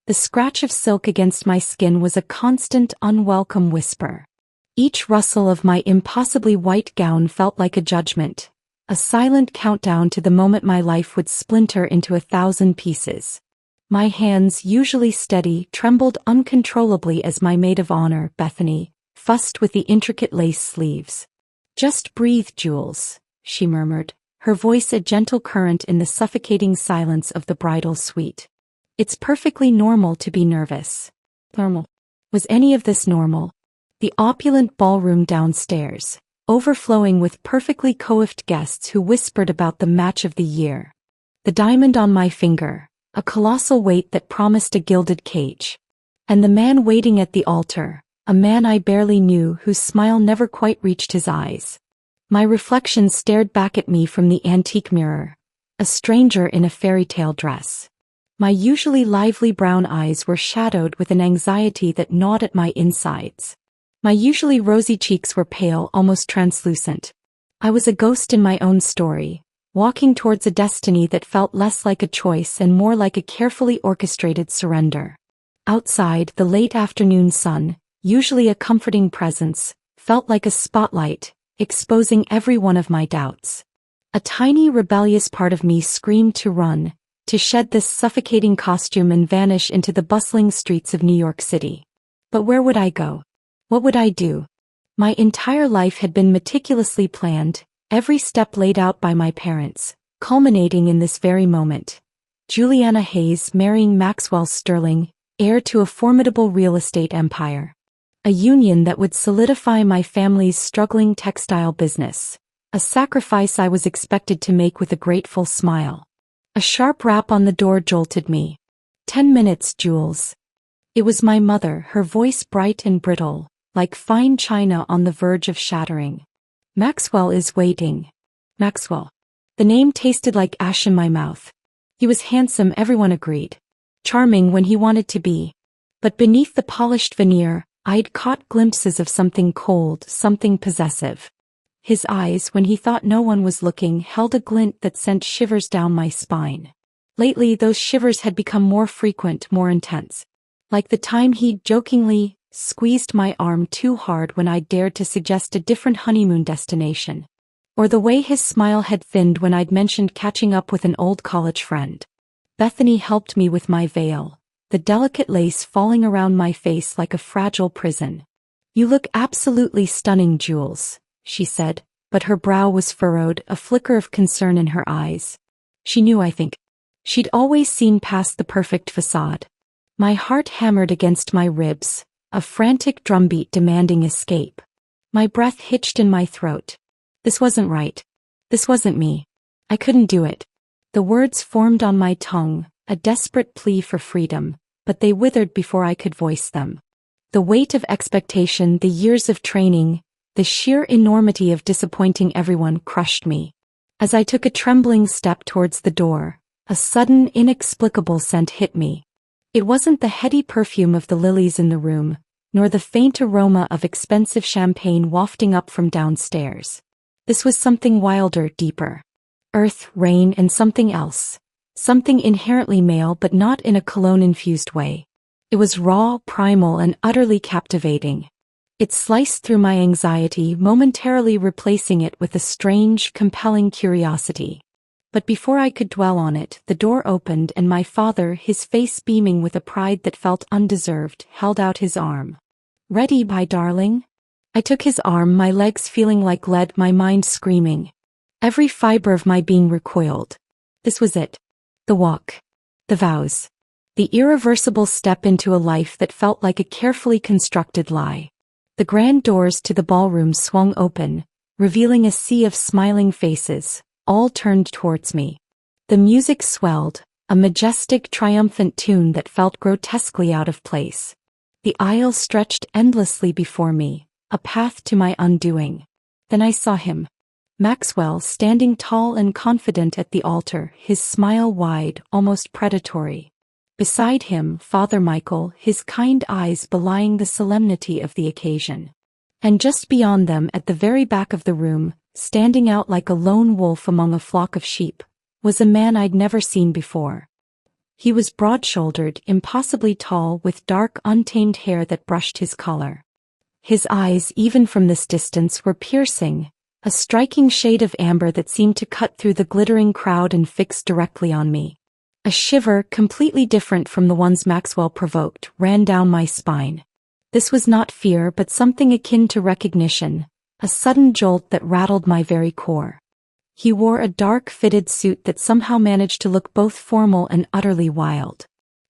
The scratch of silk against my skin was a constant, unwelcome whisper. Each rustle of my impossibly white gown felt like a judgment, a silent countdown to the moment my life would splinter into 1,000 pieces. My hands, usually steady, trembled uncontrollably as my maid of honor, Bethany, fussed with the intricate lace sleeves. "Just breathe, Jules," she murmured, her voice a gentle current in the suffocating silence of the bridal suite. "It's perfectly normal to be nervous." Normal. Was any of this normal? The opulent ballroom downstairs, overflowing with perfectly coiffed guests who whispered about the match of the year. The diamond on my finger, a colossal weight that promised a gilded cage. And the man waiting at the altar, a man I barely knew whose smile never quite reached his eyes. My reflection stared back at me from the antique mirror, a stranger in a fairy tale dress. My usually lively brown eyes were shadowed with an anxiety that gnawed at my insides. My usually rosy cheeks were pale, almost translucent. I was a ghost in my own story, walking towards a destiny that felt less like a choice and more like a carefully orchestrated surrender. Outside, the late afternoon sun, usually a comforting presence, felt like a spotlight, exposing every one of my doubts. A tiny rebellious part of me screamed to run, to shed this suffocating costume and vanish into the bustling streets of New York City. But where would I go? What would I do? My entire life had been meticulously planned, every step laid out by my parents, culminating in this very moment. Juliana Hayes marrying Maxwell Sterling, heir to a formidable real estate empire. A union that would solidify my family's struggling textile business. A sacrifice I was expected to make with a grateful smile. A sharp rap on the door jolted me. 10 minutes, Jules." It was my mother, her voice bright and brittle, like fine china on the verge of shattering. "Maxwell is waiting." Maxwell. The name tasted like ash in my mouth. He was handsome, everyone agreed. Charming when he wanted to be. But beneath the polished veneer, I'd caught glimpses of something cold, something possessive. His eyes, when he thought no one was looking, held a glint that sent shivers down my spine. Lately, those shivers had become more frequent, more intense. Like the time he'd jokingly squeezed my arm too hard when I dared to suggest a different honeymoon destination. Or the way his smile had thinned when I'd mentioned catching up with an old college friend. Bethany helped me with my veil, the delicate lace falling around my face like a fragile prison. "You look absolutely stunning, Jules," she said, but her brow was furrowed, a flicker of concern in her eyes. She knew, I think. She'd always seen past the perfect facade. My heart hammered against my ribs, a frantic drumbeat demanding escape. My breath hitched in my throat. This wasn't right. This wasn't me. I couldn't do it. The words formed on my tongue, a desperate plea for freedom, but they withered before I could voice them. The weight of expectation, the years of training, the sheer enormity of disappointing everyone crushed me. As I took a trembling step towards the door, a sudden, inexplicable scent hit me. It wasn't the heady perfume of the lilies in the room, nor the faint aroma of expensive champagne wafting up from downstairs. This was something wilder, deeper. Earth, rain, and something else. Something inherently male but not in a cologne-infused way. It was raw, primal, and utterly captivating. It sliced through my anxiety, momentarily replacing it with a strange, compelling curiosity. But before I could dwell on it, the door opened and my father, his face beaming with a pride that felt undeserved, held out his arm. "Ready, my darling?" I took his arm, my legs feeling like lead, my mind screaming. Every fiber of my being recoiled. This was it. The walk. The vows. The irreversible step into a life that felt like a carefully constructed lie. The grand doors to the ballroom swung open, revealing a sea of smiling faces, all turned towards me. The music swelled, a majestic, triumphant tune that felt grotesquely out of place. The aisle stretched endlessly before me, a path to my undoing. Then I saw him. Maxwell, standing tall and confident at the altar, his smile wide, almost predatory. Beside him, Father Michael, his kind eyes belying the solemnity of the occasion. And just beyond them, at the very back of the room, standing out like a lone wolf among a flock of sheep, was a man I'd never seen before. He was broad-shouldered, impossibly tall, with dark, untamed hair that brushed his collar. His eyes, even from this distance, were piercing, a striking shade of amber that seemed to cut through the glittering crowd and fix directly on me. A shiver, completely different from the ones Maxwell provoked, ran down my spine. This was not fear but something akin to recognition, a sudden jolt that rattled my very core. He wore a dark fitted suit that somehow managed to look both formal and utterly wild.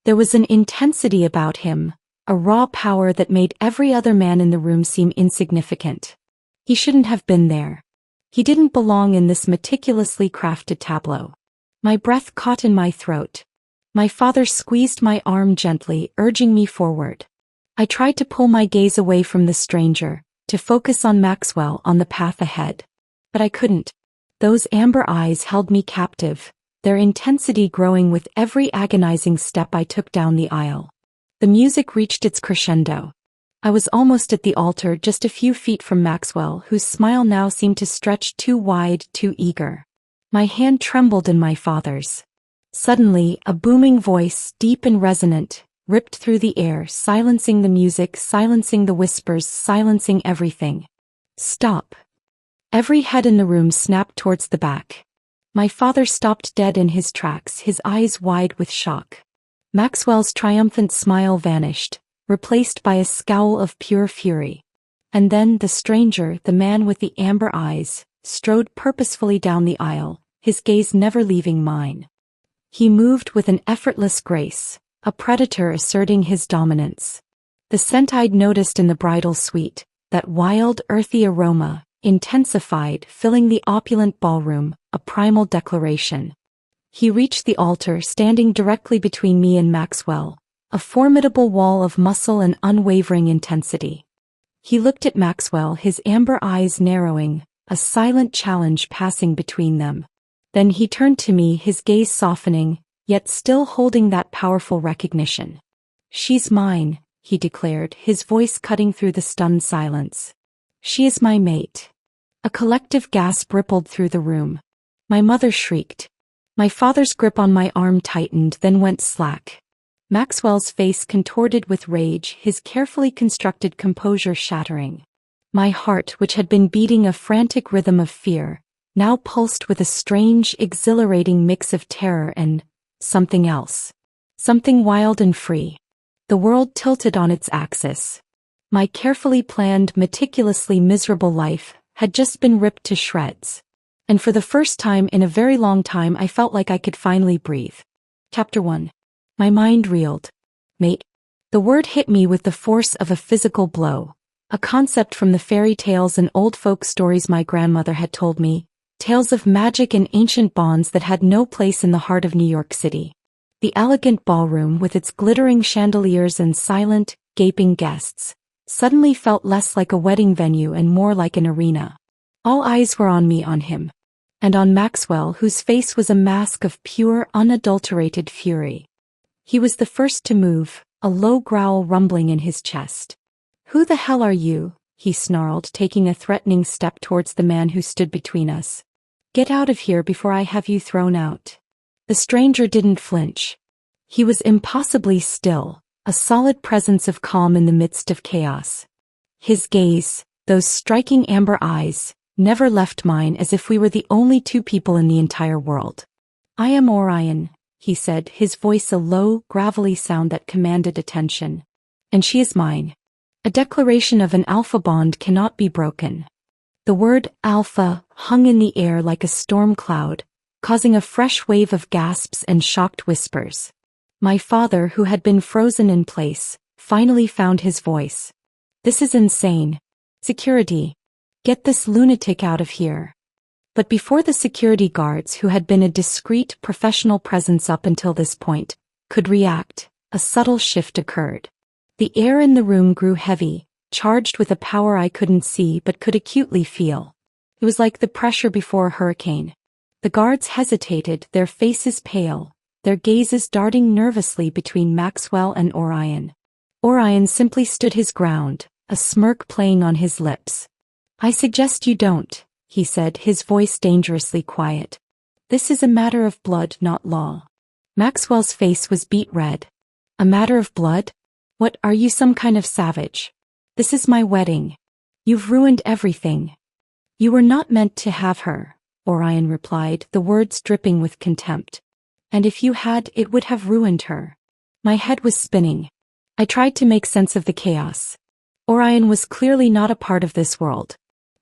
There was an intensity about him, a raw power that made every other man in the room seem insignificant. He shouldn't have been there. He didn't belong in this meticulously crafted tableau. My breath caught in my throat. My father squeezed my arm gently, urging me forward. I tried to pull my gaze away from the stranger, to focus on Maxwell, on the path ahead. But I couldn't. Those amber eyes held me captive, their intensity growing with every agonizing step I took down the aisle. The music reached its crescendo. I was almost at the altar, just a few feet from Maxwell, whose smile now seemed to stretch too wide, too eager. My hand trembled in my father's. Suddenly, a booming voice, deep and resonant, ripped through the air, silencing the music, silencing the whispers, silencing everything. "Stop." Every head in the room snapped towards the back. My father stopped dead in his tracks, his eyes wide with shock. Maxwell's triumphant smile vanished, replaced by a scowl of pure fury. And then the stranger, the man with the amber eyes, strode purposefully down the aisle, his gaze never leaving mine. He moved with an effortless grace, a predator asserting his dominance. The scent I'd noticed in the bridal suite, that wild, earthy aroma, intensified, filling the opulent ballroom, a primal declaration. He reached the altar, standing directly between me and Maxwell, a formidable wall of muscle and unwavering intensity. He looked at Maxwell, his amber eyes narrowing, a silent challenge passing between them. Then he turned to me, his gaze softening, yet still holding that powerful recognition. "She's mine," he declared, his voice cutting through the stunned silence. "She is my mate." A collective gasp rippled through the room. My mother shrieked. My father's grip on my arm tightened, then went slack. Maxwell's face contorted with rage, his carefully constructed composure shattering. My heart, which had been beating a frantic rhythm of fear, now pulsed with a strange, exhilarating mix of terror and something else. Something wild and free. The world tilted on its axis. My carefully planned, meticulously miserable life had just been ripped to shreds. And for the first time in a very long time I felt like I could finally breathe. Chapter 1. My mind reeled. Mate. The word hit me with the force of a physical blow, a concept from the fairy tales and old folk stories my grandmother had told me, tales of magic and ancient bonds that had no place in the heart of New York City. The elegant ballroom, with its glittering chandeliers and silent, gaping guests, suddenly felt less like a wedding venue and more like an arena. All eyes were on me, on him. And on Maxwell, whose face was a mask of pure, unadulterated fury. He was the first to move, a low growl rumbling in his chest. "Who the hell are you?" he snarled, taking a threatening step towards the man who stood between us. "Get out of here before I have you thrown out." The stranger didn't flinch. He was impossibly still, a solid presence of calm in the midst of chaos. His gaze, those striking amber eyes, never left mine, as if we were the only two people in the entire world. "I am Orion," he said, his voice a low, gravelly sound that commanded attention. "And she is mine. A declaration of an alpha bond cannot be broken." The word alpha hung in the air like a storm cloud, causing a fresh wave of gasps and shocked whispers. My father, who had been frozen in place, finally found his voice. "This is insane. Security. Get this lunatic out of here." But before the security guards, who had been a discreet, professional presence up until this point, could react, a subtle shift occurred. The air in the room grew heavy, charged with a power I couldn't see but could acutely feel. It was like the pressure before a hurricane. The guards hesitated, their faces pale, their gazes darting nervously between Maxwell and Orion. Orion simply stood his ground, a smirk playing on his lips. "I suggest you don't," he said, his voice dangerously quiet. "This is a matter of blood, not law." Maxwell's face was beet red. A matter of blood? What, are you some kind of savage? This is my wedding. You've ruined everything. You were not meant to have her, Orion replied, the words dripping with contempt. And if you had, it would have ruined her. My head was spinning. I tried to make sense of the chaos. Orion was clearly not a part of this world.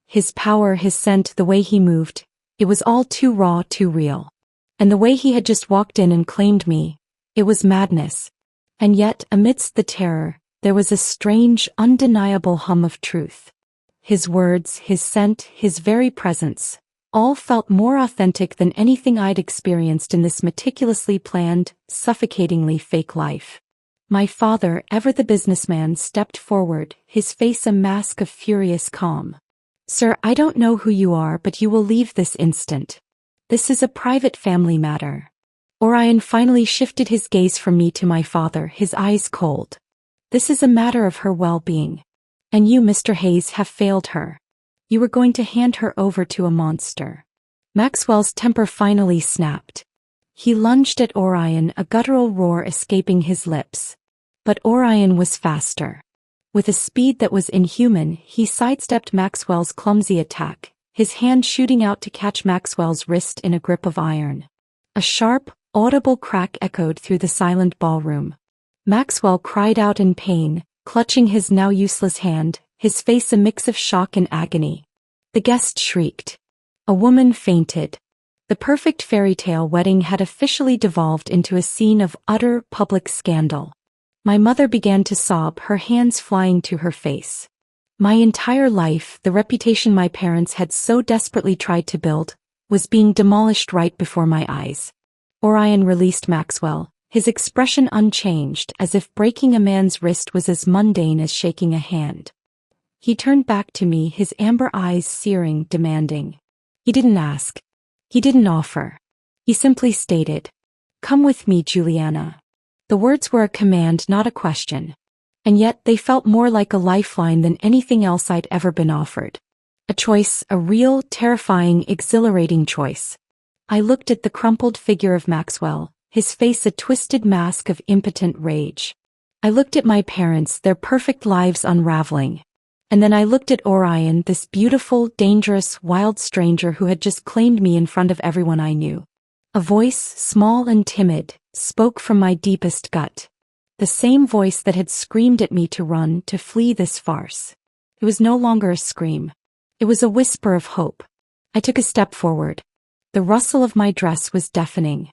His power, his scent, the way he moved, it was all too raw, too real. And the way he had just walked in and claimed me, it was madness. And yet, amidst the terror, there was a strange, undeniable hum of truth. His words, his scent, his very presence, all felt more authentic than anything I'd experienced in this meticulously planned, suffocatingly fake life. My father, ever the businessman, stepped forward, his face a mask of furious calm. Sir, I don't know who you are, but you will leave this instant. This is a private family matter. Orion finally shifted his gaze from me to my father, his eyes cold. This is a matter of her well-being. And you, Mr. Hayes, have failed her. You were going to hand her over to a monster. Maxwell's temper finally snapped. He lunged at Orion, a guttural roar escaping his lips. But Orion was faster. With a speed that was inhuman, he sidestepped Maxwell's clumsy attack, his hand shooting out to catch Maxwell's wrist in a grip of iron. A sharp, audible crack echoed through the silent ballroom. Maxwell cried out in pain, clutching his now useless hand, his face a mix of shock and agony. The guest shrieked. A woman fainted. The perfect fairy tale wedding had officially devolved into a scene of utter public scandal. My mother began to sob, her hands flying to her face. My entire life, the reputation my parents had so desperately tried to build, was being demolished right before my eyes. Orion released Maxwell, his expression unchanged, as if breaking a man's wrist was as mundane as shaking a hand. He turned back to me, his amber eyes searing, demanding. He didn't ask. He didn't offer. He simply stated, "Come with me, Juliana." The words were a command, not a question. And yet they felt more like a lifeline than anything else I'd ever been offered. A choice, a real, terrifying, exhilarating choice. I looked at the crumpled figure of Maxwell, his face a twisted mask of impotent rage. I looked at my parents, their perfect lives unraveling. And then I looked at Orion, this beautiful, dangerous, wild stranger who had just claimed me in front of everyone I knew. A voice, small and timid, spoke from my deepest gut. The same voice that had screamed at me to run, to flee this farce. It was no longer a scream. It was a whisper of hope. I took a step forward. The rustle of my dress was deafening.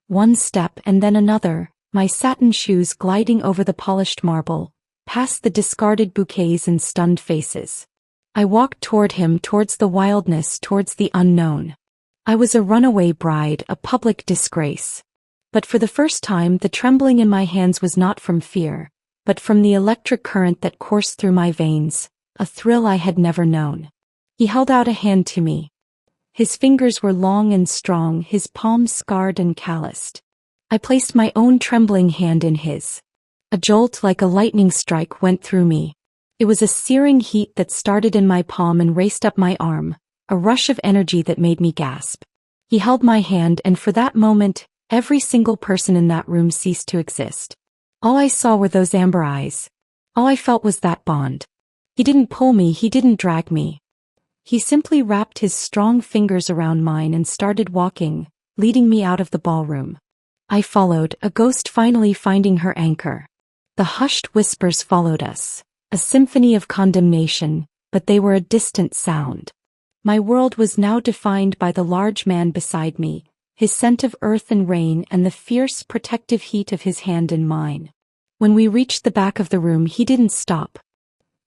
One step and then another, my satin shoes gliding over the polished marble, past the discarded bouquets and stunned faces. I walked toward him, towards the wildness, towards the unknown. I was a runaway bride, a public disgrace. But for the first time, the trembling in my hands was not from fear, but from the electric current that coursed through my veins, a thrill I had never known. He held out a hand to me. His fingers were long and strong, his palms scarred and calloused. I placed my own trembling hand in his. A jolt like a lightning strike went through me. It was a searing heat that started in my palm and raced up my arm, a rush of energy that made me gasp. He held my hand, and for that moment, every single person in that room ceased to exist. All I saw were those amber eyes. All I felt was that bond. He didn't pull me, he didn't drag me. He simply wrapped his strong fingers around mine and started walking, leading me out of the ballroom. I followed, a ghost finally finding her anchor. The hushed whispers followed us, a symphony of condemnation, but they were a distant sound. My world was now defined by the large man beside me, his scent of earth and rain and the fierce, protective heat of his hand in mine. When we reached the back of the room, he didn't stop.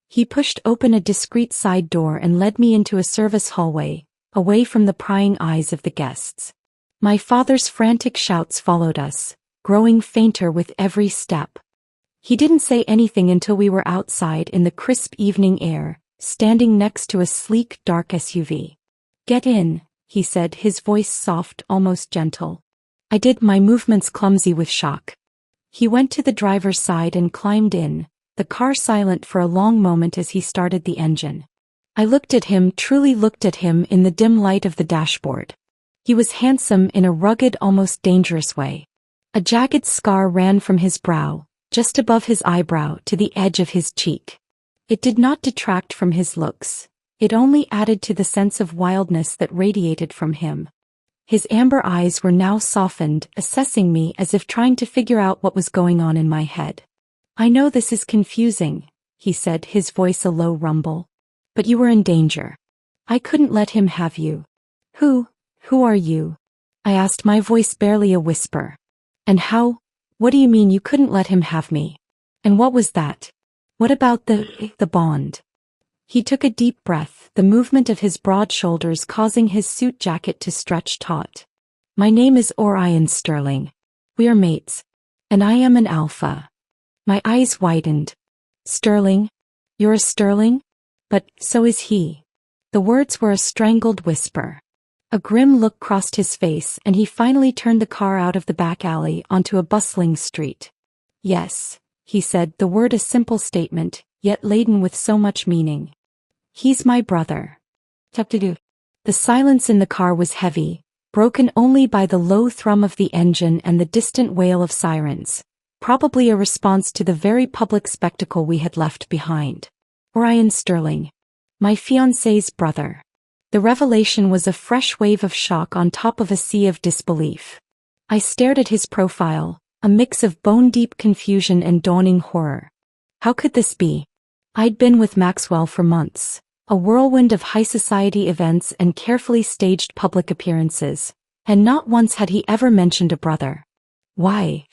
He pushed open a discreet side door and led me into a service hallway, away from the prying eyes of the guests. My father's frantic shouts followed us, growing fainter with every step. He didn't say anything until we were outside in the crisp evening air, standing next to a sleek, dark SUV. "Get in," he said, his voice soft, almost gentle. I did, my movements clumsy with shock. He went to the driver's side and climbed in, the car silent for a long moment as he started the engine. I looked at him, truly looked at him in the dim light of the dashboard. He was handsome in a rugged, almost dangerous way. A jagged scar ran from his brow, just above his eyebrow to the edge of his cheek. It did not detract from his looks. It only added to the sense of wildness that radiated from him. His amber eyes were now softened, assessing me as if trying to figure out what was going on in my head. "I know this is confusing," he said, his voice a low rumble. "But you were in danger. I couldn't let him have you." Who are you?" I asked, my voice barely a whisper. "And what do you mean you couldn't let him have me? And what was that? What about the bond?" He took a deep breath, the movement of his broad shoulders causing his suit jacket to stretch taut. "My name is Orion Sterling. We are mates. And I am an alpha." My eyes widened. "Sterling? You're a Sterling? But so is he." The words were a strangled whisper. A grim look crossed his face, and he finally turned the car out of the back alley onto a bustling street. "Yes," he said, the word a simple statement, yet laden with so much meaning. "He's my brother." The silence in the car was heavy, broken only by the low thrum of the engine and the distant wail of sirens, probably a response to the very public spectacle we had left behind. Orion Sterling. My fiancé's brother. The revelation was a fresh wave of shock on top of a sea of disbelief. I stared at his profile, a mix of bone-deep confusion and dawning horror. How could this be? I'd been with Maxwell for months, a whirlwind of high society events and carefully staged public appearances, and not once had he ever mentioned a brother. Why?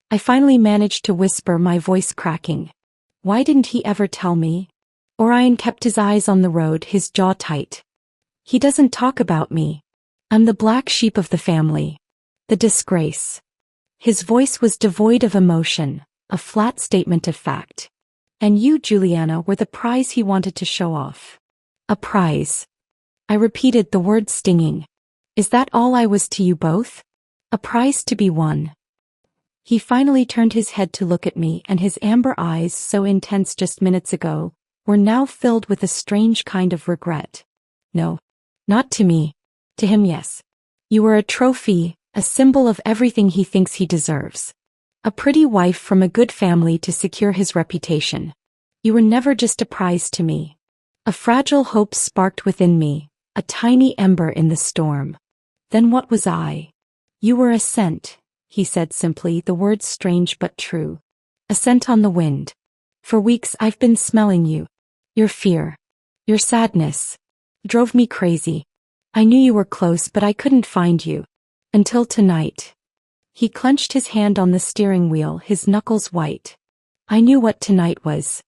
I finally managed to whisper, my voice cracking. Why didn't he ever tell me? Orion kept his eyes on the road, his jaw tight. He doesn't talk about me. I'm the black sheep of the family. The disgrace. His voice was devoid of emotion, a flat statement of fact. And you, Juliana, were the prize he wanted to show off. A prize. I repeated, the word stinging. Is that all I was to you both? A prize to be won. He finally turned his head to look at me, and his amber eyes, so intense just minutes ago, were now filled with a strange kind of regret. No. Not to me. To him, yes. You were a trophy, a symbol of everything he thinks he deserves. A pretty wife from a good family to secure his reputation. You were never just a prize to me. A fragile hope sparked within me, a tiny ember in the storm. Then what was I? You were a scent, he said simply, the words strange but true. A scent on the wind. For weeks I've been smelling you. Your fear. Your sadness. Drove me crazy. I knew you were close, but I couldn't find you. Until tonight. He clenched his hand on the steering wheel, his knuckles white. I knew what tonight was.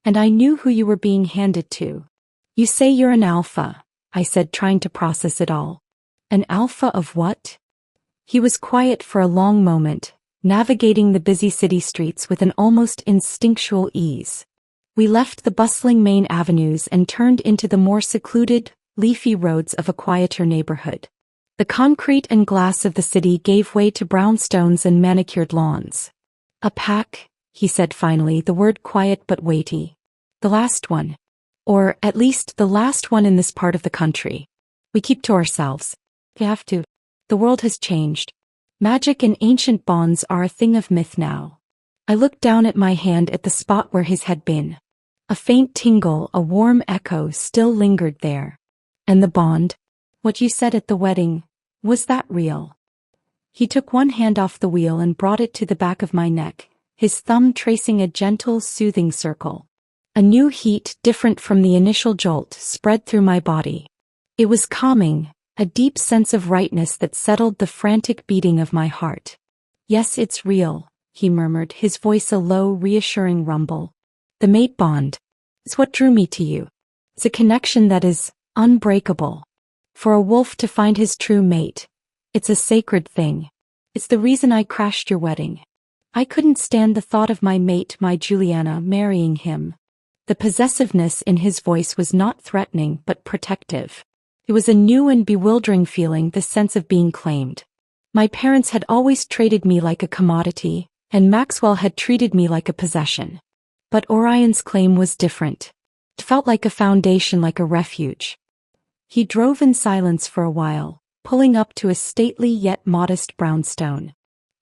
And I knew who you were being handed to. You say you're an alpha, I said, trying to process it all. An alpha of what? He was quiet for a long moment, navigating the busy city streets with an almost instinctual ease. We left the bustling main avenues and turned into the more secluded, leafy roads of a quieter neighborhood. The concrete and glass of the city gave way to brownstones and manicured lawns. A pack, he said finally, the word quiet but weighty. The last one. Or, at least, the last one in this part of the country. We keep to ourselves. We have to. The world has changed. Magic and ancient bonds are a thing of myth now. I looked down at my hand at the spot where his had been. A faint tingle, a warm echo still lingered there. And the bond? What you said at the wedding. Was that real? He took one hand off the wheel and brought it to the back of my neck, his thumb tracing a gentle, soothing circle. A new heat, different from the initial jolt, spread through my body. It was calming, a deep sense of rightness that settled the frantic beating of my heart. Yes, it's real, he murmured, his voice a low, reassuring rumble. The mate bond. It's what drew me to you. It's a connection that is unbreakable. For a wolf to find his true mate, it's a sacred thing. It's the reason I crashed your wedding. I couldn't stand the thought of my mate, my Juliana, marrying him. The possessiveness in his voice was not threatening but protective. It was a new and bewildering feeling, the sense of being claimed. My parents had always treated me like a commodity, and Maxwell had treated me like a possession. But Orion's claim was different. It felt like a foundation, like a refuge. He drove in silence for a while, pulling up to a stately yet modest brownstone.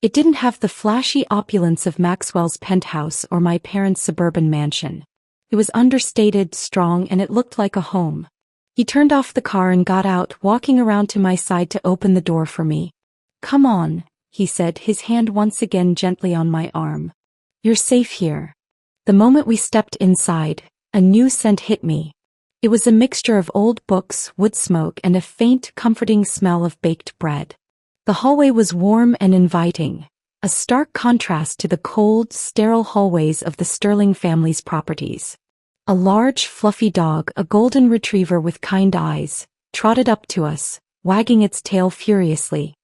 It didn't have the flashy opulence of Maxwell's penthouse or my parents' suburban mansion. It was understated, strong, and it looked like a home. He turned off the car and got out, walking around to my side to open the door for me. "Come on," he said, his hand once again gently on my arm. "You're safe here." The moment we stepped inside, a new scent hit me. It was a mixture of old books, wood smoke, and a faint, comforting smell of baked bread. The hallway was warm and inviting, a stark contrast to the cold, sterile hallways of the Sterling family's properties. A large, fluffy dog, a golden retriever with kind eyes, trotted up to us, wagging its tail furiously.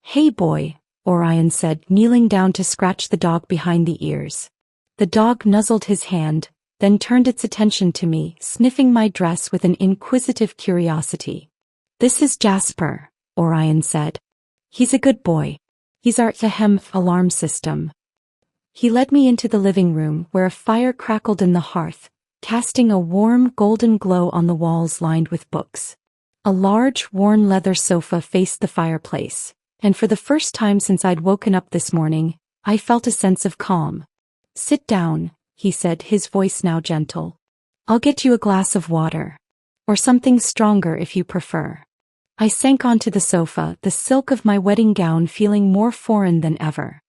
"Hey boy," Orion said, kneeling down to scratch the dog behind the ears. The dog nuzzled his hand, then turned its attention to me, sniffing my dress with an inquisitive curiosity. "This is Jasper," Orion said. "He's a good boy. He's our alarm system." He led me into the living room, where a fire crackled in the hearth, casting a warm golden glow on the walls lined with books. A large, worn leather sofa faced the fireplace, and for the first time since I'd woken up this morning, I felt a sense of calm. "Sit down," he said, his voice now gentle. "I'll get you a glass of water. Or something stronger if you prefer." I sank onto the sofa, the silk of my wedding gown feeling more foreign than ever.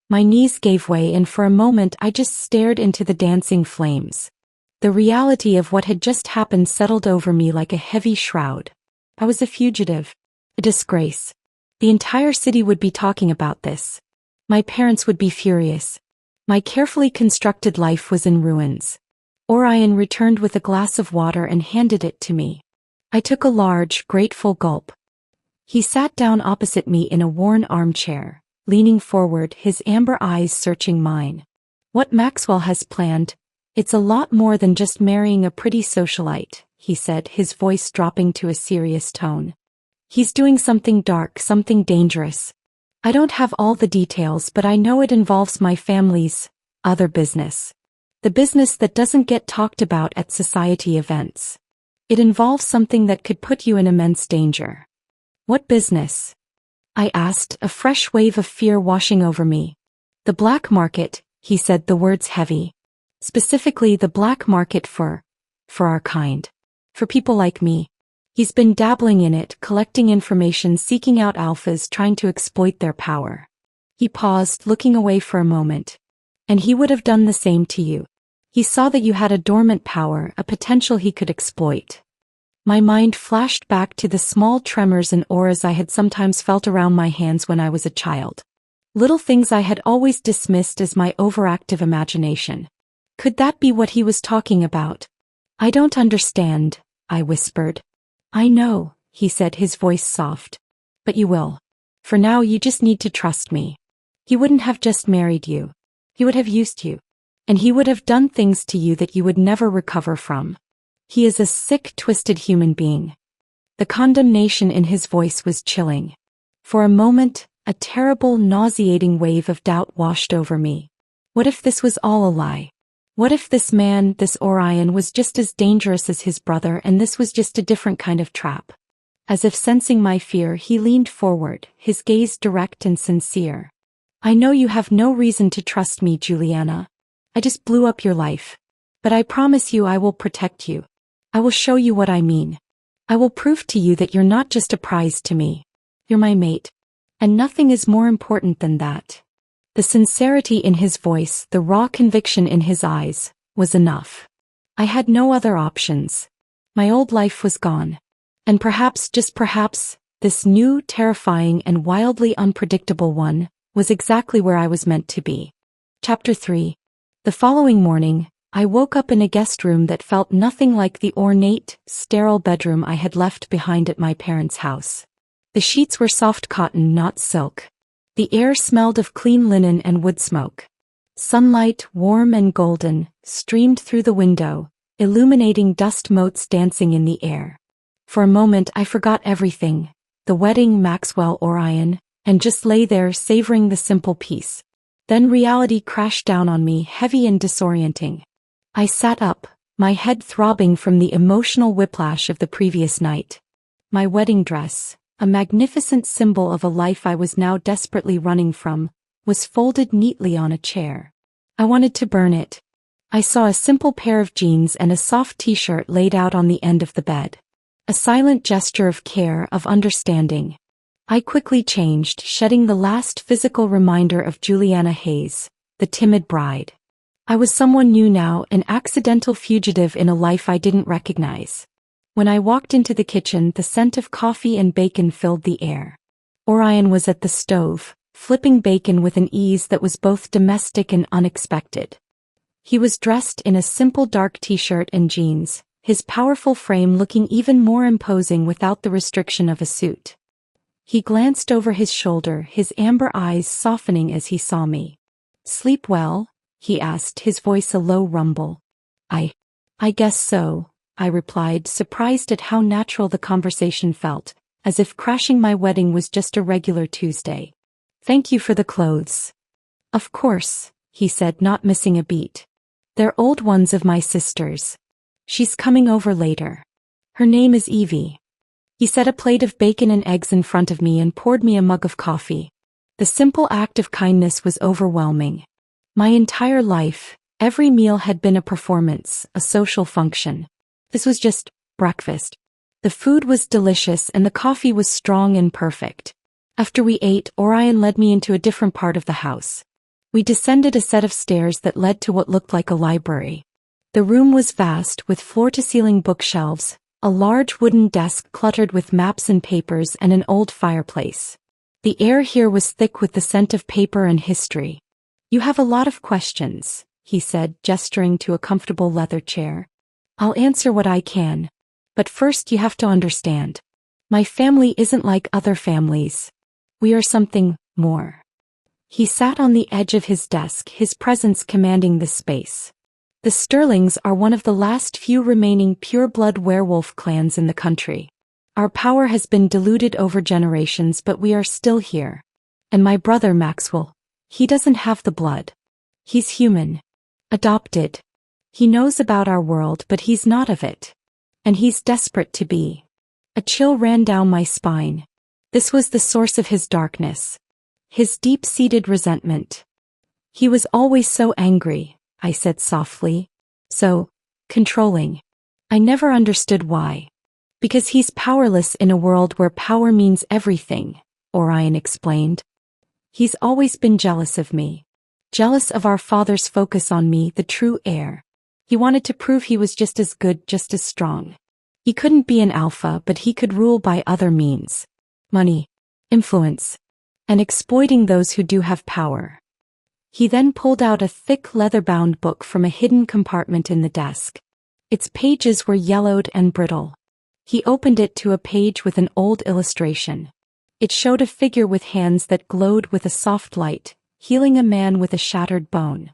My knees gave way, and for a moment I just stared into the dancing flames. The reality of what had just happened settled over me like a heavy shroud. I was a fugitive. A disgrace. The entire city would be talking about this. My parents would be furious. My carefully constructed life was in ruins. Orion returned with a glass of water and handed it to me. I took a large, grateful gulp. He sat down opposite me in a worn armchair, leaning forward, his amber eyes searching mine. "What Maxwell has planned, it's a lot more than just marrying a pretty socialite," he said, his voice dropping to a serious tone. "He's doing something dark, something dangerous. I don't have all the details, but I know it involves my family's other business. The business that doesn't get talked about at society events. It involves something that could put you in immense danger." "What business?" I asked, a fresh wave of fear washing over me. "The black market," he said, the words heavy. "Specifically the black market for our kind. For people like me. He's been dabbling in it, collecting information, seeking out alphas, trying to exploit their power." He paused, looking away for a moment. "And he would have done the same to you. He saw that you had a dormant power, a potential he could exploit." My mind flashed back to the small tremors and auras I had sometimes felt around my hands when I was a child. Little things I had always dismissed as my overactive imagination. Could that be what he was talking about? "I don't understand," I whispered. "I know," he said, his voice soft. "But you will. For now you just need to trust me. He wouldn't have just married you. He would have used you. And he would have done things to you that you would never recover from. He is a sick, twisted human being." The condemnation in his voice was chilling. For a moment, a terrible, nauseating wave of doubt washed over me. What if this was all a lie? What if this man, this Orion, was just as dangerous as his brother, and this was just a different kind of trap? As if sensing my fear, he leaned forward, his gaze direct and sincere. "I know you have no reason to trust me, Juliana. I just blew up your life. But I promise you I will protect you. I will show you what I mean. I will prove to you that you're not just a prize to me. You're my mate. And nothing is more important than that." The sincerity in his voice, the raw conviction in his eyes, was enough. I had no other options. My old life was gone. And perhaps, just perhaps, this new, terrifying, and wildly unpredictable one was exactly where I was meant to be. Chapter 3. The following morning, I woke up in a guest room that felt nothing like the ornate, sterile bedroom I had left behind at my parents' house. The sheets were soft cotton, not silk. The air smelled of clean linen and wood smoke. Sunlight, warm and golden, streamed through the window, illuminating dust motes dancing in the air. For a moment I forgot everything, the wedding, Maxwell, Orion, and just lay there savoring the simple peace. Then reality crashed down on me, heavy and disorienting. I sat up, my head throbbing from the emotional whiplash of the previous night. My wedding dress, a magnificent symbol of a life I was now desperately running from, was folded neatly on a chair. I wanted to burn it. I saw a simple pair of jeans and a soft t-shirt laid out on the end of the bed. A silent gesture of care, of understanding. I quickly changed, shedding the last physical reminder of Juliana Hayes, the timid bride. I was someone new now, an accidental fugitive in a life I didn't recognize. When I walked into the kitchen, the scent of coffee and bacon filled the air. Orion was at the stove, flipping bacon with an ease that was both domestic and unexpected. He was dressed in a simple dark t-shirt and jeans, his powerful frame looking even more imposing without the restriction of a suit. He glanced over his shoulder, his amber eyes softening as he saw me. "Sleep well?" he asked, his voice a low rumble. I guess so," I replied, surprised at how natural the conversation felt, as if crashing my wedding was just a regular Tuesday. "Thank you for the clothes." "Of course," he said, not missing a beat. "They're old ones of my sister's. She's coming over later. Her name is Evie." He set a plate of bacon and eggs in front of me and poured me a mug of coffee. The simple act of kindness was overwhelming. My entire life, every meal had been a performance, a social function. This was just breakfast. The food was delicious and the coffee was strong and perfect. After we ate, Orion led me into a different part of the house. We descended a set of stairs that led to what looked like a library. The room was vast, with floor-to-ceiling bookshelves, a large wooden desk cluttered with maps and papers, and an old fireplace. The air here was thick with the scent of paper and history. "You have a lot of questions," he said, gesturing to a comfortable leather chair. "I'll answer what I can. But first you have to understand. My family isn't like other families. We are something more." He sat on the edge of his desk, his presence commanding the space. "The Sterlings are one of the last few remaining pure-blood werewolf clans in the country. Our power has been diluted over generations, but we are still here. And my brother Maxwell, he doesn't have the blood. He's human. Adopted. He knows about our world, but he's not of it. And he's desperate to be." A chill ran down my spine. This was the source of his darkness. His deep-seated resentment. "He was always so angry," I said softly. "So controlling. I never understood why." "Because he's powerless in a world where power means everything," Orion explained. "He's always been jealous of me. Jealous of our father's focus on me, the true heir. He wanted to prove he was just as good, just as strong. He couldn't be an alpha, but he could rule by other means. Money, influence, and exploiting those who do have power." He then pulled out a thick leather-bound book from a hidden compartment in the desk. Its pages were yellowed and brittle. He opened it to a page with an old illustration. It showed a figure with hands that glowed with a soft light, healing a man with a shattered bone.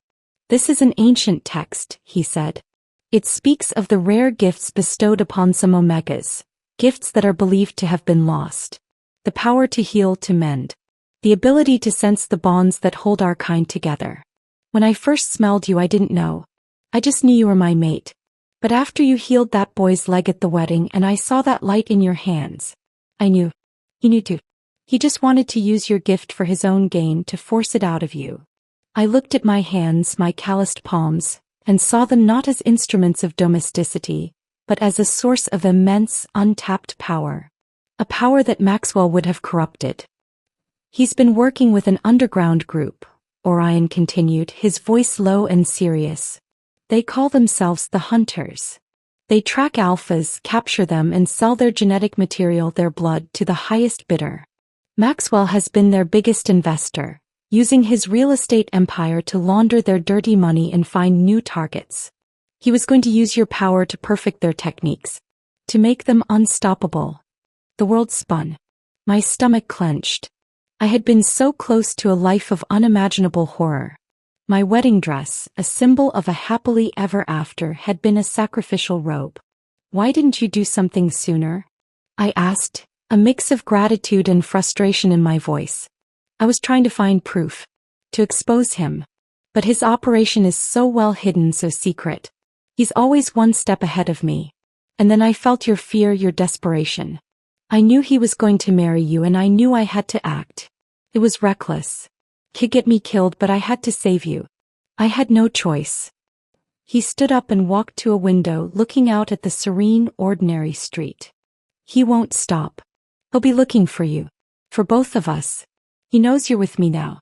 "This is an ancient text," he said. "It speaks of the rare gifts bestowed upon some Omegas, gifts that are believed to have been lost. The power to heal, to mend. The ability to sense the bonds that hold our kind together. When I first smelled you, I didn't know. I just knew you were my mate. But after you healed that boy's leg at the wedding and I saw that light in your hands, I knew. He knew too. He just wanted to use your gift for his own gain, to force it out of you." I looked at my hands, my calloused palms, and saw them not as instruments of domesticity, but as a source of immense, untapped power. A power that Maxwell would have corrupted. "He's been working with an underground group," Orion continued, his voice low and serious. "They call themselves the Hunters. They track alphas, capture them, and sell their genetic material, their blood, to the highest bidder. Maxwell has been their biggest investor, using his real estate empire to launder their dirty money and find new targets. He was going to use your power to perfect their techniques, to make them unstoppable." The world spun. My stomach clenched. I had been so close to a life of unimaginable horror. My wedding dress, a symbol of a happily ever after, had been a sacrificial robe. "Why didn't you do something sooner?" I asked, a mix of gratitude and frustration in my voice. I was trying to find proof, to expose him. But his operation is so well hidden, so secret. He's always one step ahead of me. And then I felt your fear, your desperation. I knew he was going to marry you, and I knew I had to act. It was reckless. Could get me killed, but I had to save you. I had no choice. He stood up and walked to a window looking out at the serene, ordinary street. He won't stop. He'll be looking for you. For both of us. He knows you're with me now.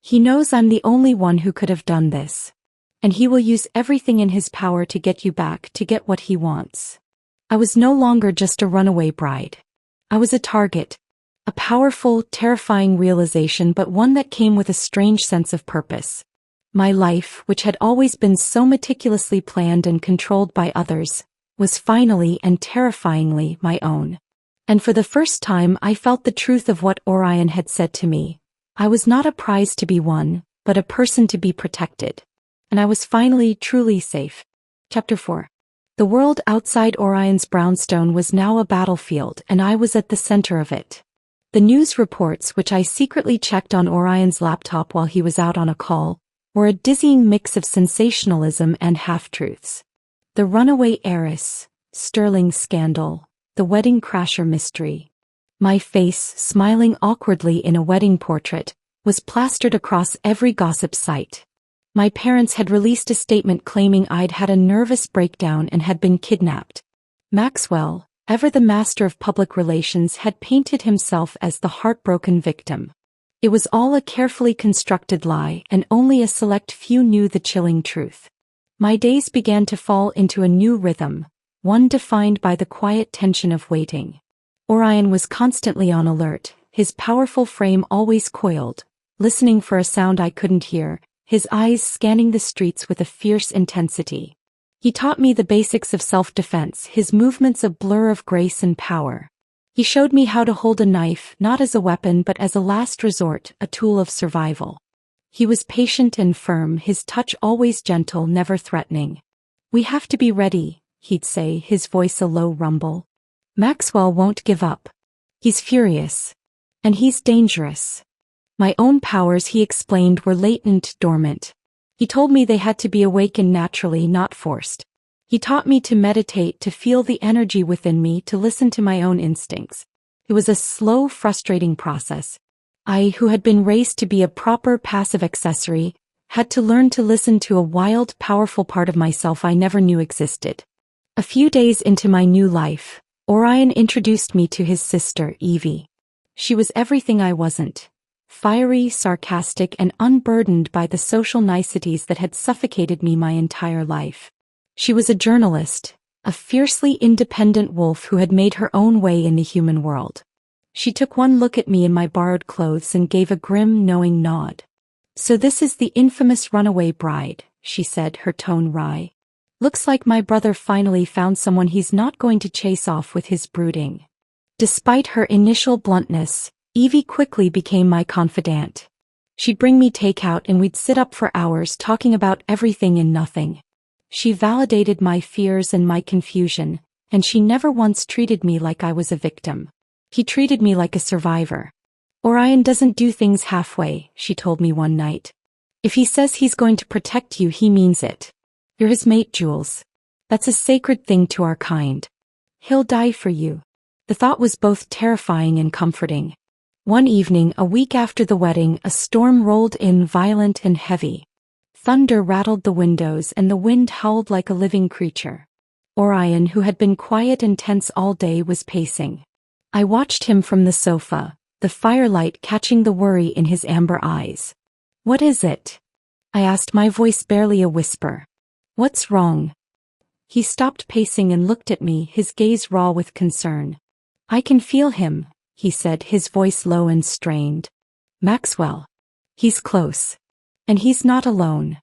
He knows I'm the only one who could have done this. And he will use everything in his power to get you back, to get what he wants. I was no longer just a runaway bride. I was a target. A powerful, terrifying realization, but one that came with a strange sense of purpose. My life, which had always been so meticulously planned and controlled by others, was finally and terrifyingly my own. And for the first time I felt the truth of what Orion had said to me. I was not a prize to be won, but a person to be protected. And I was finally truly safe. Chapter 4. The world outside Orion's brownstone was now a battlefield, and I was at the center of it. The news reports, which I secretly checked on Orion's laptop while he was out on a call, were a dizzying mix of sensationalism and half-truths. The runaway heiress, Sterling scandal, the wedding crasher mystery. My face, smiling awkwardly in a wedding portrait, was plastered across every gossip site. My parents had released a statement claiming I'd had a nervous breakdown and had been kidnapped. Maxwell, ever the master of public relations, had painted himself as the heartbroken victim. It was all a carefully constructed lie, and only a select few knew the chilling truth. My days began to fall into a new rhythm, one defined by the quiet tension of waiting. Orion was constantly on alert, his powerful frame always coiled, listening for a sound I couldn't hear, his eyes scanning the streets with a fierce intensity. He taught me the basics of self-defense, his movements a blur of grace and power. He showed me how to hold a knife not as a weapon but as a last resort, a tool of survival. He was patient and firm, his touch always gentle, never threatening. "We have to be ready," he'd say, his voice a low rumble. "Maxwell won't give up. He's furious. And he's dangerous." My own powers, he explained, were latent, dormant. He told me they had to be awakened naturally, not forced. He taught me to meditate, to feel the energy within me, to listen to my own instincts. It was a slow, frustrating process. I, who had been raised to be a proper passive accessory, had to learn to listen to a wild, powerful part of myself I never knew existed. A few days into my new life, Orion introduced me to his sister, Evie. She was everything I wasn't. Fiery, sarcastic, and unburdened by the social niceties that had suffocated me my entire life. She was a journalist, a fiercely independent wolf who had made her own way in the human world. She took one look at me in my borrowed clothes and gave a grim, knowing nod. "So this is the infamous runaway bride," she said, her tone wry. "Looks like my brother finally found someone he's not going to chase off with his brooding." Despite her initial bluntness, Evie quickly became my confidant. She'd bring me takeout and we'd sit up for hours talking about everything and nothing. She validated my fears and my confusion, and she never once treated me like I was a victim. He treated me like a survivor. "Orion doesn't do things halfway," she told me one night. "If he says he's going to protect you, he means it. You're his mate, Jules. That's a sacred thing to our kind. He'll die for you." The thought was both terrifying and comforting. One evening, a week after the wedding, a storm rolled in, violent and heavy. Thunder rattled the windows and the wind howled like a living creature. Orion, who had been quiet and tense all day, was pacing. I watched him from the sofa, the firelight catching the worry in his amber eyes. "What is it?" I asked, my voice barely a whisper. "What's wrong?" He stopped pacing and looked at me, his gaze raw with concern. "I can feel him," he said, his voice low and strained. "Maxwell. He's close. And he's not alone."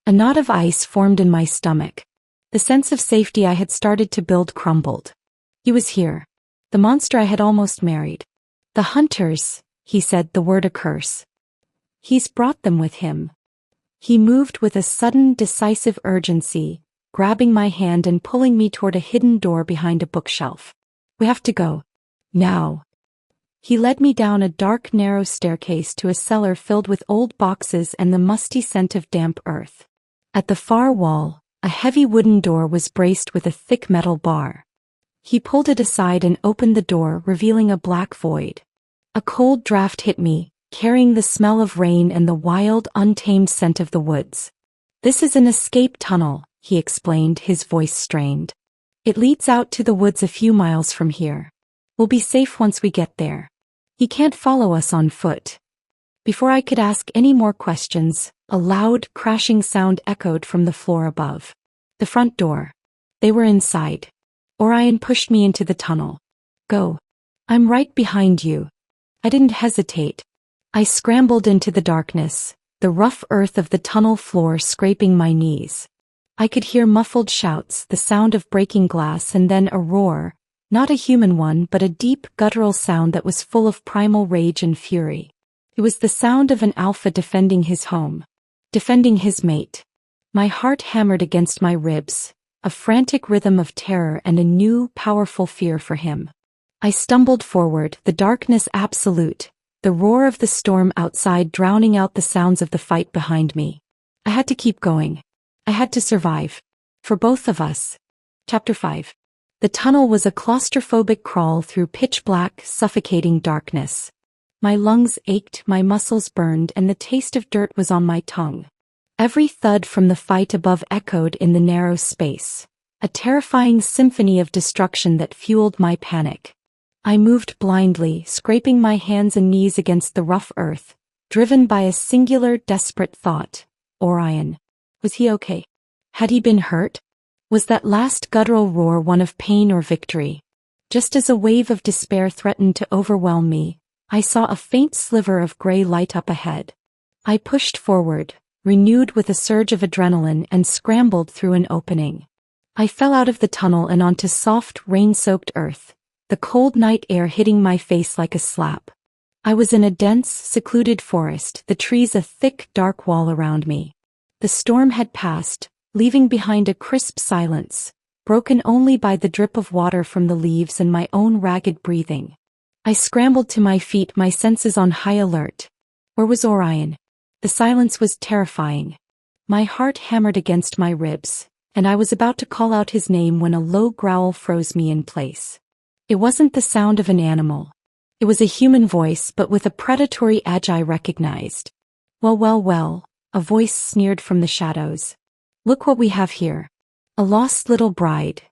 A knot of ice formed in my stomach. The sense of safety I had started to build crumbled. He was here. The monster I had almost married. "The hunters," he said, the word a curse. "He's brought them with him." He moved with a sudden, decisive urgency, grabbing my hand and pulling me toward a hidden door behind a bookshelf. "We have to go. Now." He led me down a dark, narrow staircase to a cellar filled with old boxes and the musty scent of damp earth. At the far wall, a heavy wooden door was braced with a thick metal bar. He pulled it aside and opened the door, revealing a black void. A cold draft hit me, carrying the smell of rain and the wild, untamed scent of the woods. "This is an escape tunnel," he explained, his voice strained. "It leads out to the woods a few miles from here. We'll be safe once we get there. He can't follow us on foot." Before I could ask any more questions, a loud, crashing sound echoed from the floor above. The front door. They were inside. Orion pushed me into the tunnel. "Go. I'm right behind you." I didn't hesitate. I scrambled into the darkness, the rough earth of the tunnel floor scraping my knees. I could hear muffled shouts, the sound of breaking glass, and then a roar, not a human one but a deep, guttural sound that was full of primal rage and fury. It was the sound of an alpha defending his home, defending his mate. My heart hammered against my ribs, a frantic rhythm of terror and a new, powerful fear for him. I stumbled forward, the darkness absolute, the roar of the storm outside drowning out the sounds of the fight behind me. I had to keep going. I had to survive. For both of us. Chapter 5. The tunnel was a claustrophobic crawl through pitch-black, suffocating darkness. My lungs ached, my muscles burned, and the taste of dirt was on my tongue. Every thud from the fight above echoed in the narrow space, a terrifying symphony of destruction that fueled my panic. I moved blindly, scraping my hands and knees against the rough earth, driven by a singular, desperate thought. Orion. Was he okay? Had he been hurt? Was that last guttural roar one of pain or victory? Just as a wave of despair threatened to overwhelm me, I saw a faint sliver of gray light up ahead. I pushed forward, renewed with a surge of adrenaline, and scrambled through an opening. I fell out of the tunnel and onto soft, rain-soaked earth, the cold night air hitting my face like a slap. I was in a dense, secluded forest, the trees a thick, dark wall around me. The storm had passed, leaving behind a crisp silence, broken only by the drip of water from the leaves and my own ragged breathing. I scrambled to my feet, my senses on high alert. Where was Orion? The silence was terrifying. My heart hammered against my ribs, and I was about to call out his name when a low growl froze me in place. It wasn't the sound of an animal. It was a human voice, but with a predatory edge I recognized. Well, a voice sneered from the shadows. "Look what we have here. A lost little bride."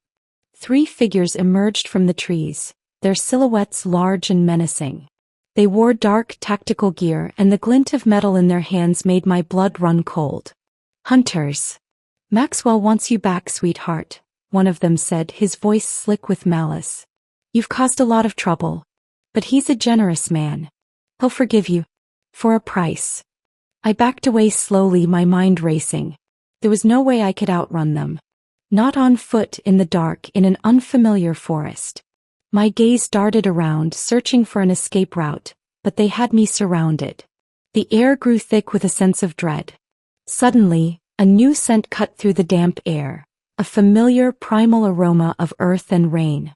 3 figures emerged from the trees, their silhouettes large and menacing. They wore dark, tactical gear, and the glint of metal in their hands made my blood run cold. "Hunters. Maxwell wants you back, sweetheart," one of them said, his voice slick with malice. "You've caused a lot of trouble. But he's a generous man. He'll forgive you. For a price." I backed away slowly, my mind racing. There was no way I could outrun them. Not on foot, in the dark, in an unfamiliar forest. My gaze darted around, searching for an escape route, but they had me surrounded. The air grew thick with a sense of dread. Suddenly, a new scent cut through the damp air, a familiar, primal aroma of earth and rain.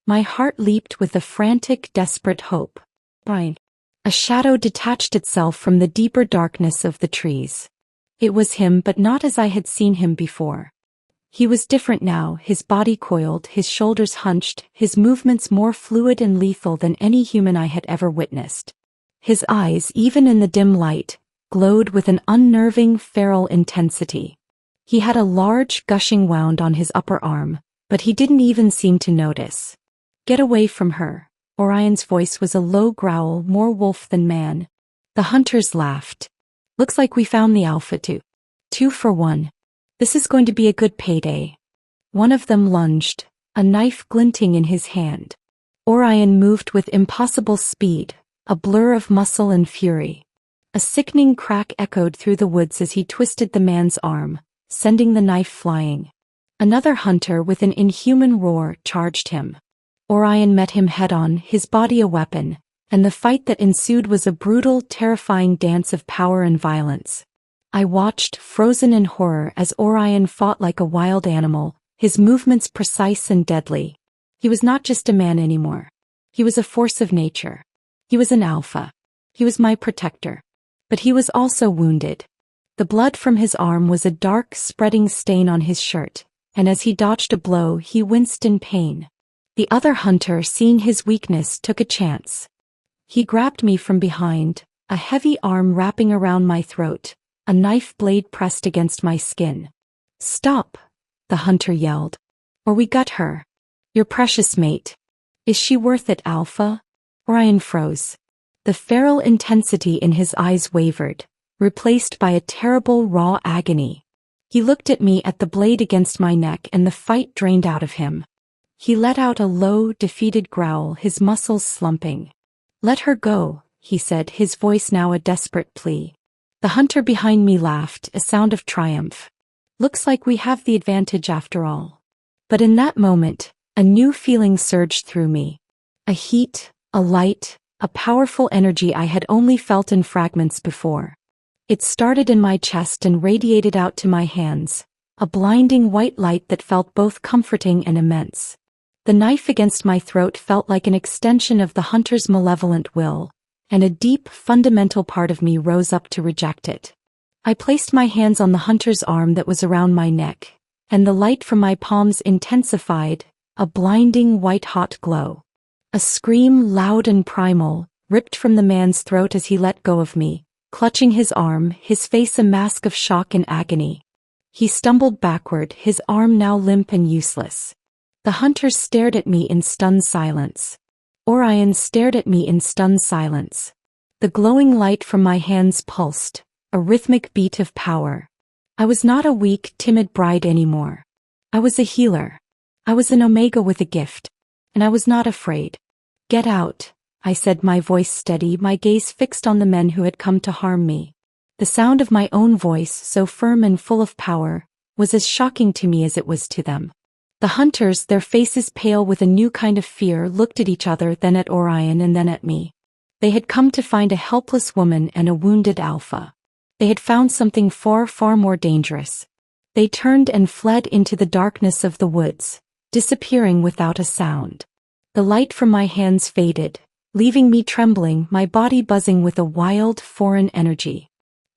My heart leaped with a frantic, desperate hope. Brian. A shadow detached itself from the deeper darkness of the trees. It was him, but not as I had seen him before. He was different now, his body coiled, his shoulders hunched, his movements more fluid and lethal than any human I had ever witnessed. His eyes, even in the dim light, glowed with an unnerving, feral intensity. He had a large, gushing wound on his upper arm, but he didn't even seem to notice. "Get away from her." Orion's voice was a low growl, more wolf than man. The hunters laughed. "Looks like we found the alpha too. 2 for 1. This is going to be a good payday." One of them lunged, a knife glinting in his hand. Orion moved with impossible speed, a blur of muscle and fury. A sickening crack echoed through the woods as he twisted the man's arm, sending the knife flying. Another hunter with an inhuman roar charged him. Orion met him head-on, his body a weapon, and the fight that ensued was a brutal, terrifying dance of power and violence. I watched, frozen in horror, as Orion fought like a wild animal, his movements precise and deadly. He was not just a man anymore. He was a force of nature. He was an alpha. He was my protector. But he was also wounded. The blood from his arm was a dark, spreading stain on his shirt, and as he dodged a blow, he winced in pain. The other hunter, seeing his weakness, took a chance. He grabbed me from behind, a heavy arm wrapping around my throat, a knife blade pressed against my skin. "Stop!" the hunter yelled. "Or we gut her. Your precious mate. Is she worth it, Alpha?" Orion froze. The feral intensity in his eyes wavered, replaced by a terrible raw agony. He looked at me, at the blade against my neck, and the fight drained out of him. He let out a low, defeated growl, his muscles slumping. "Let her go," he said, his voice now a desperate plea. The hunter behind me laughed, a sound of triumph. "Looks like we have the advantage after all." But in that moment, a new feeling surged through me. A heat, a light, a powerful energy I had only felt in fragments before. It started in my chest and radiated out to my hands, a blinding white light that felt both comforting and immense. The knife against my throat felt like an extension of the hunter's malevolent will, and a deep, fundamental part of me rose up to reject it. I placed my hands on the hunter's arm that was around my neck, and the light from my palms intensified, a blinding white-hot glow. A scream, loud and primal, ripped from the man's throat as he let go of me, clutching his arm, his face a mask of shock and agony. He stumbled backward, his arm now limp and useless. The hunter stared at me in stunned silence. Orion stared at me in stunned silence. The glowing light from my hands pulsed, a rhythmic beat of power. I was not a weak, timid bride anymore. I was a healer. I was an Omega with a gift. And I was not afraid. "Get out," I said, my voice steady, my gaze fixed on the men who had come to harm me. The sound of my own voice, so firm and full of power, was as shocking to me as it was to them. The hunters, their faces pale with a new kind of fear, looked at each other, then at Orion and then at me. They had come to find a helpless woman and a wounded Alpha. They had found something far, far more dangerous. They turned and fled into the darkness of the woods, disappearing without a sound. The light from my hands faded, leaving me trembling, my body buzzing with a wild, foreign energy.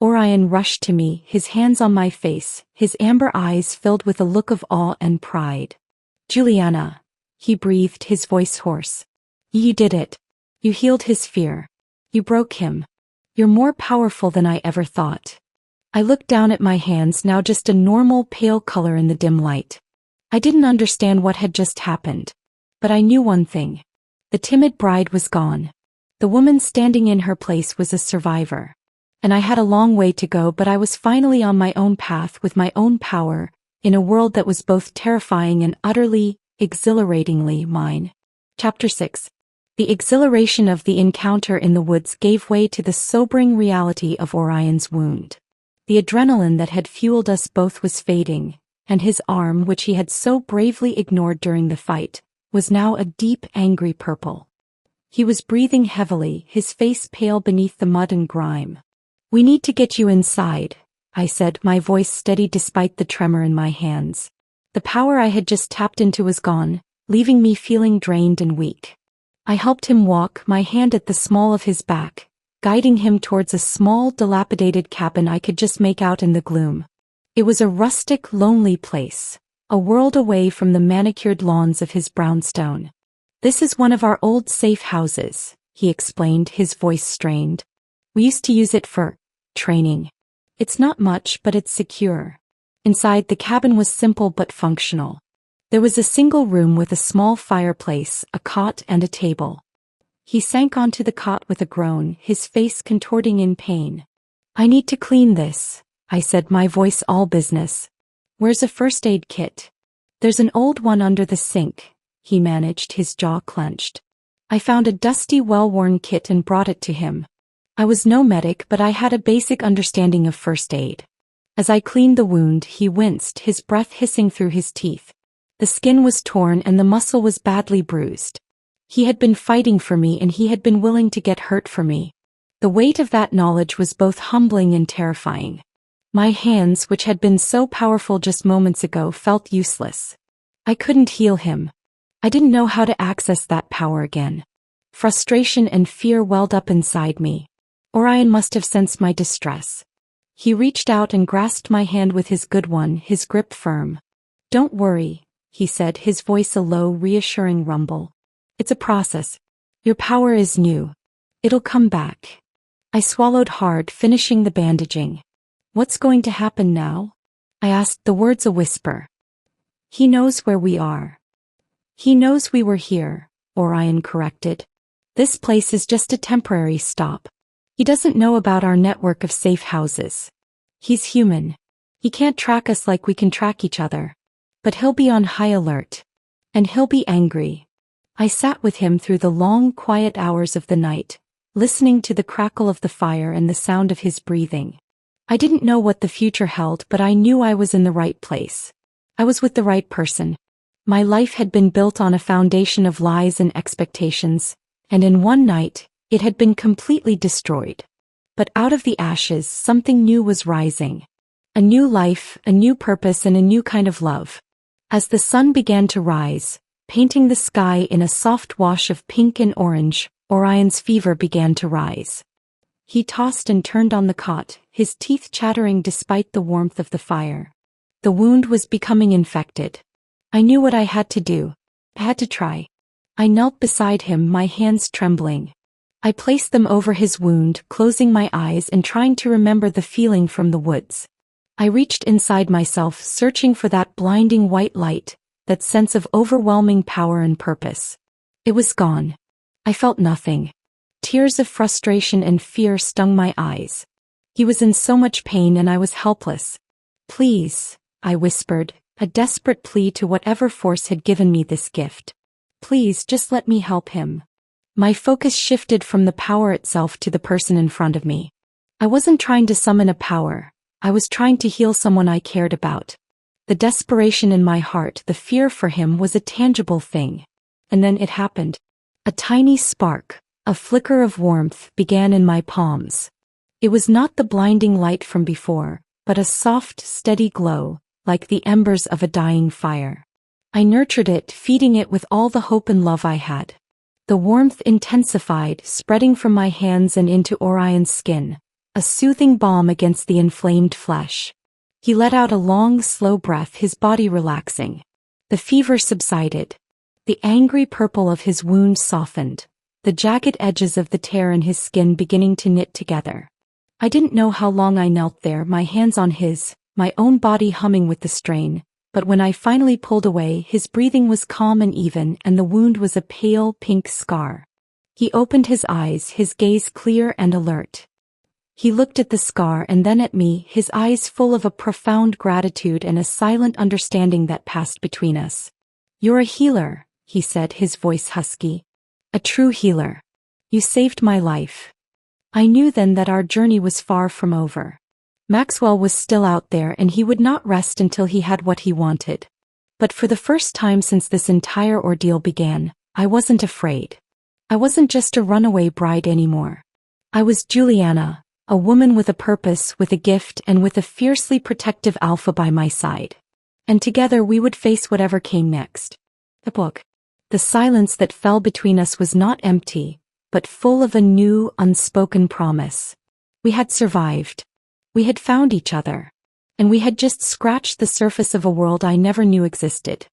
Orion rushed to me, his hands on my face, his amber eyes filled with a look of awe and pride. "Juliana," he breathed, his voice hoarse. "You did it. You healed his fear. You broke him. You're more powerful than I ever thought." I looked down at my hands, now just a normal pale color in the dim light. I didn't understand what had just happened. But I knew one thing. The timid bride was gone. The woman standing in her place was a survivor. And I had a long way to go, but I was finally on my own path with my own power, in a world that was both terrifying and utterly, exhilaratingly mine. Chapter 6. The exhilaration of the encounter in the woods gave way to the sobering reality of Orion's wound. The adrenaline that had fueled us both was fading, and his arm, which he had so bravely ignored during the fight, was now a deep, angry purple. He was breathing heavily, his face pale beneath the mud and grime. "We need to get you inside," I said, my voice steady despite the tremor in my hands. The power I had just tapped into was gone, leaving me feeling drained and weak. I helped him walk, my hand at the small of his back, guiding him towards a small, dilapidated cabin I could just make out in the gloom. It was a rustic, lonely place, a world away from the manicured lawns of his brownstone. "This is one of our old safe houses," he explained, his voice strained. "We used to use it for training. It's not much, but it's secure." Inside, the cabin was simple but functional. There was a single room with a small fireplace, a cot and a table. He sank onto the cot with a groan, his face contorting in pain. "I need to clean this," I said, my voice all business. "Where's a first aid kit?" "There's an old one under the sink," he managed, his jaw clenched. I found a dusty, well-worn kit and brought it to him. I was no medic, but I had a basic understanding of first aid. As I cleaned the wound, he winced, his breath hissing through his teeth. The skin was torn and the muscle was badly bruised. He had been fighting for me, and he had been willing to get hurt for me. The weight of that knowledge was both humbling and terrifying. My hands, which had been so powerful just moments ago, felt useless. I couldn't heal him. I didn't know how to access that power again. Frustration and fear welled up inside me. Orion must have sensed my distress. He reached out and grasped my hand with his good one, his grip firm. "Don't worry," he said, his voice a low, reassuring rumble. "It's a process. Your power is new. It'll come back." I swallowed hard, finishing the bandaging. What's going to happen now? I asked, the words a whisper. He knows where we are. He knows we were here, Orion corrected. This place is just a temporary stop. He doesn't know about our network of safe houses. He's human. He can't track us like we can track each other. But he'll be on high alert. And he'll be angry. I sat with him through the long, quiet hours of the night, listening to the crackle of the fire and the sound of his breathing. I didn't know what the future held, but I knew I was in the right place. I was with the right person. My life had been built on a foundation of lies and expectations, and in one night, it had been completely destroyed. But out of the ashes, something new was rising. A new life, a new purpose, and a new kind of love. As the sun began to rise, painting the sky in a soft wash of pink and orange, Orion's fever began to rise. He tossed and turned on the cot, his teeth chattering despite the warmth of the fire. The wound was becoming infected. I knew what I had to do. I had to try. I knelt beside him, my hands trembling. I placed them over his wound, closing my eyes and trying to remember the feeling from the woods. I reached inside myself, searching for that blinding white light, that sense of overwhelming power and purpose. It was gone. I felt nothing. Tears of frustration and fear stung my eyes. He was in so much pain and I was helpless. Please, I whispered, a desperate plea to whatever force had given me this gift. Please, just let me help him. My focus shifted from the power itself to the person in front of me. I wasn't trying to summon a power. I was trying to heal someone I cared about. The desperation in my heart, the fear for him was a tangible thing. And then it happened. A tiny spark, a flicker of warmth began in my palms. It was not the blinding light from before, but a soft, steady glow, like the embers of a dying fire. I nurtured it, feeding it with all the hope and love I had. The warmth intensified, spreading from my hands and into Orion's skin, a soothing balm against the inflamed flesh. He let out a long, slow breath, his body relaxing. The fever subsided. The angry purple of his wound softened, the jagged edges of the tear in his skin beginning to knit together. I didn't know how long I knelt there, my hands on his, my own body humming with the strain, but when I finally pulled away, his breathing was calm and even, and the wound was a pale pink scar. He opened his eyes, his gaze clear and alert. He looked at the scar and then at me, his eyes full of a profound gratitude and a silent understanding that passed between us. You're a healer, he said, his voice husky. A true healer. You saved my life. I knew then that our journey was far from over. Maxwell was still out there and he would not rest until he had what he wanted. But for the first time since this entire ordeal began, I wasn't afraid. I wasn't just a runaway bride anymore. I was Juliana, a woman with a purpose, with a gift, and with a fiercely protective alpha by my side. And together we would face whatever came next. The book. The silence that fell between us was not empty, but full of a new, unspoken promise. We had survived. We had found each other. And we had just scratched the surface of a world I never knew existed.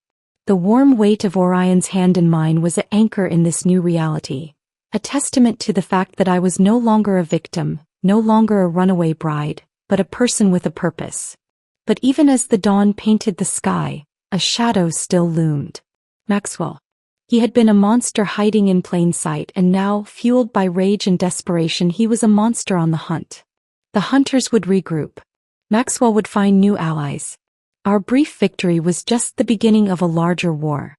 The warm weight of Orion's hand in mine was an anchor in this new reality, a testament to the fact that I was no longer a victim, no longer a runaway bride, but a person with a purpose. But even as the dawn painted the sky, a shadow still loomed. Maxwell. He had been a monster hiding in plain sight, and now, fueled by rage and desperation, he was a monster on the hunt. The hunters would regroup. Maxwell would find new allies. Our brief victory was just the beginning of a larger war.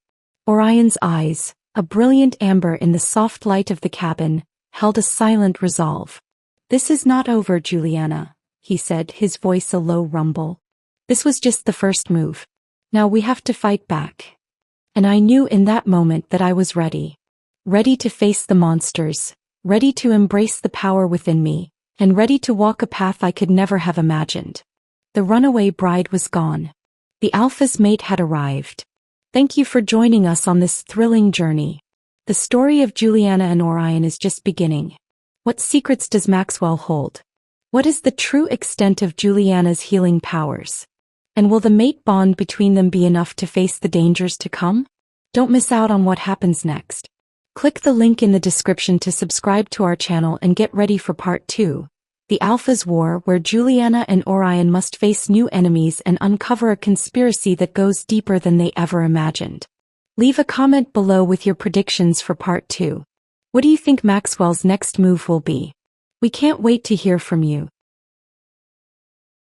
Orion's eyes, a brilliant amber in the soft light of the cabin, held a silent resolve. This is not over, Juliana, he said, his voice a low rumble. This was just the first move. Now we have to fight back. And I knew in that moment that I was ready. Ready to face the monsters, ready to embrace the power within me, and ready to walk a path I could never have imagined. The runaway bride was gone. The alpha's mate had arrived. Thank you for joining us on this thrilling journey. The story of Juliana and Orion is just beginning. What secrets does Maxwell hold? What is the true extent of Juliana's healing powers? And will the mate bond between them be enough to face the dangers to come? Don't miss out on what happens next. Click the link in the description to subscribe to our channel and get ready for part 2. The Alpha's War, where Juliana and Orion must face new enemies and uncover a conspiracy that goes deeper than they ever imagined. Leave a comment below with your predictions for part 2. What do you think Maxwell's next move will be? We can't wait to hear from you.